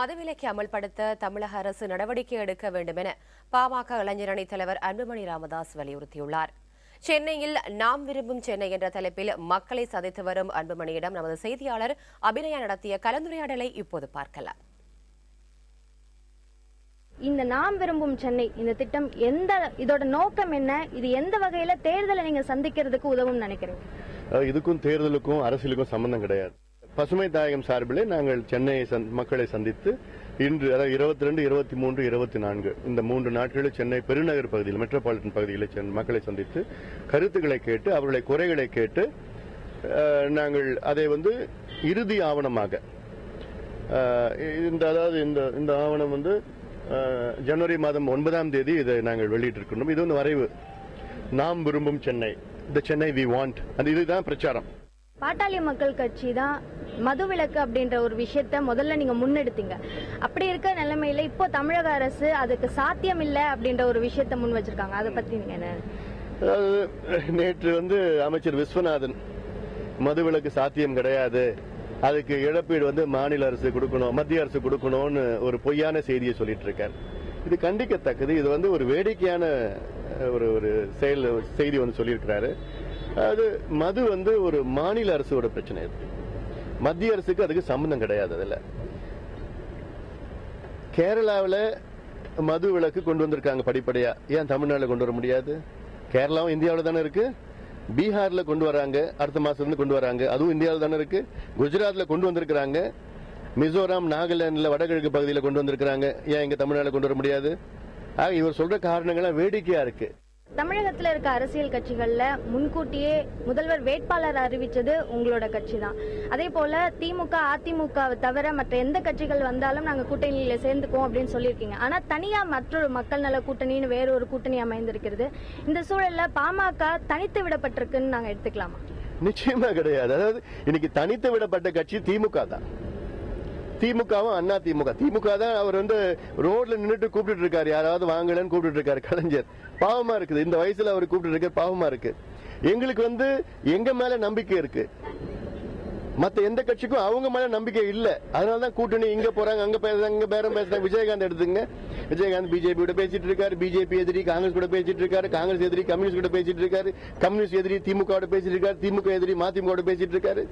மதுவிலக்கை அமல்படுத்த தமிழக அரசு நடவடிக்கை எடுக்க வேண்டும் என பாமக இளைஞரணி தலைவர் அன்புமணி ராமதாஸ் வலியுறுத்தியுள்ளார். சென்னையில் நாம் விரும்பும் சென்னை என்ற தலைப்பில் மக்களை சந்தித்து வரும் அன்புமணியிடம் நமது செய்தியாளர் அபிநயா நடத்திய கலந்துரையாடலை இப்போது பார்க்கலாம். இந்த நாம் விரும்பும் சென்னை இந்த திட்டம் இதோட நோக்கம் என்ன? இது எந்த வகையில தேர்தலை நீங்க சந்திக்கிறதுக்கு உதவும் நினைக்கிறீங்க? இதுக்கும் தேர்தலுக்கும் அரசியலுக்கும் சம்பந்தம் கிடையாது. பசுமை தாயகம் சார்பிலே நாங்கள் சென்னை மக்களை சந்தித்து இன்று அதாவது 22, 23, 24 இந்த 3 நாட்களில் சென்னை பெருநகர் பகுதியில் மெட்ரோபாலிட்டன் பகுதியில் மக்களை சந்தித்து கருத்துக்களை கேட்டு அவர்களை குறைகளை கேட்டு நாங்கள் அதை இறுதி ஆவணமாக இந்த ஆவணம் ஜனவரி மாதம் 9ஆம் தேதி இதை நாங்கள் வெளியிட்டிருக்கிறோம். இது வரைவு நாம் விரும்பும் சென்னை, இந்த சென்னை வி வாண்ட், இதுதான் பிரச்சாரம். பாட்டாளி மக்கள் கட்சி தான் மதுவிலக்கு அப்படின்ற ஒரு விஷயத்த முதல்ல நீங்க முன்னெடுத்தீங்க. அப்படி இருக்க நிலைமையில இப்போ தமிழக அரசு அதுக்கு சாத்தியம் இல்லை அப்படின்ற ஒரு விஷயத்த முன் வச்சிருக்காங்க. அதை பத்தி நீங்க என்ன? நேற்று அமைச்சர் விஸ்வநாதன் மதுவிலக்கு சாத்தியம் கிடையாது, அதுக்கு இழப்பீடு மாநில அரசு கொடுக்கணும், மத்திய அரசு கொடுக்கணும்னு ஒரு பொய்யான செய்தியை சொல்லிட்டு இருக்கார். இது கண்டிக்கத்தக்கது. இது ஒரு வேடிக்கையான ஒரு செய்தி சொல்லியிருக்கிறாரு. அது மது ஒரு மாநில அரசோட பிரச்சனை, மத்திய அரசுக்கு அதுக்கு சம்பந்தம் கிடையாது. அதுல கேரளாவில் மது விலக்கு கொண்டு வந்திருக்காங்க படிப்படியா, ஏன் தமிழ்நாட்டில் கொண்டு வர முடியாது? கேரளாவும் இந்தியாவில் தானே இருக்கு, பீகார்ல கொண்டு வராங்க, அடுத்த மாசம் கொண்டு வராங்க, அதுவும் இந்தியாவில் தானே இருக்கு, குஜராத்ல கொண்டு வந்திருக்கிறாங்க, மிசோரம் நாகாலாந்துல வடகிழக்கு பகுதியில் கொண்டு வந்திருக்கிறாங்க, ஏன் இங்க தமிழ்நாட்டில் கொண்டு வர முடியாது? ஆக இவர் சொல்ற காரணங்கள்லாம் வேடிக்கையா இருக்கு. தமிழகத்தில் இருக்க அரசியல் கட்சிகள்ல முன்கூட்டியே முதல்வர் வேட்பாளர் அறிவிச்சது உங்களோட கட்சி தான். அதே போல திமுக, அதிமுகவை தவிர மற்ற எந்த கட்சிகள் வந்தாலும் நாங்க கூட்டணியில சேர்ந்துக்குவோம் அப்படின்னு சொல்லியிருக்கீங்க. ஆனா தனியா மற்றொரு மக்கள் நல கூட்டணின்னு வேற ஒரு கூட்டணி அமைந்திருக்கிறது. இந்த சூழல்ல பாமக தனித்து விடப்பட்டிருக்குன்னு நாங்க எடுத்துக்கலாமா? நிச்சயமா கிடையாது. அதாவது இன்னைக்கு தனித்து விடப்பட்ட கட்சி திமுக தான். திமுகவும் அண்ணா திமுக தான். அவர் ரோட்ல நின்றுட்டு கூப்பிட்டு இருக்காரு, யாராவது வாங்கலன்னு கூப்பிட்டு இருக்காரு கலைஞர். பாவமா இருக்குது, இந்த வயசுல அவர் கூப்பிட்டு இருக்காரு, பாவமா இருக்கு. எங்களுக்கு எங்க மேல நம்பிக்கை இருக்கு, மத்த எந்த கட்சிக்கும் அவங்க மேல நம்பிக்கை இல்ல. அதனாலதான் கூட்டணி இங்க போறாங்க, அங்க பேரம் பேசுறாங்க. விஜயகாந்த் எடுத்துங்க, விஜயகாந்த் பிஜேபி கூட பேசிட்டு இருக்காரு, பிஜேபி எதிரி காங்கிரஸ் கூட பேசிட்டு இருக்காரு, காங்கிரஸ் எதிரி கம்யூனிஸ்ட் கூட பேசிட்டு இருக்காரு, கம்யூனிஸ்ட் எதிரி திமுக பேசிட்டு இருக்காரு, திமுக எதிரி மதிமுக பேசிட்டு இருக்காரு.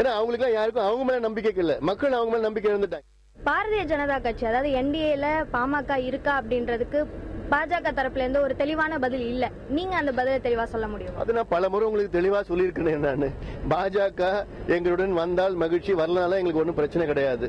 ஏன்னா அவங்களுக்கு யாருக்கும் அவங்க மேல நம்பிக்கை இல்ல, மக்கள் அவங்க மேல நம்பிக்கை இருந்துட்டாங்க. பாரதிய ஜனதா கட்சி அதாவது என்டிஏல பாமக இருக்கா அப்படின்றதுக்கு பாஜக தரப்புல இருந்து ஒரு தெளிவான பதில் இல்ல. நீங்க அந்த பதிலை தெளிவா சொல்ல முடியும்? அது நான் பல முறை உங்களுக்கு தெளிவா சொல்லியிருக்கேன். நான் பாஜக எங்களுடன் வந்தால் மகிழ்ச்சி, வரலனால எங்களுக்கு ஒன்றும் பிரச்சனை கிடையாது.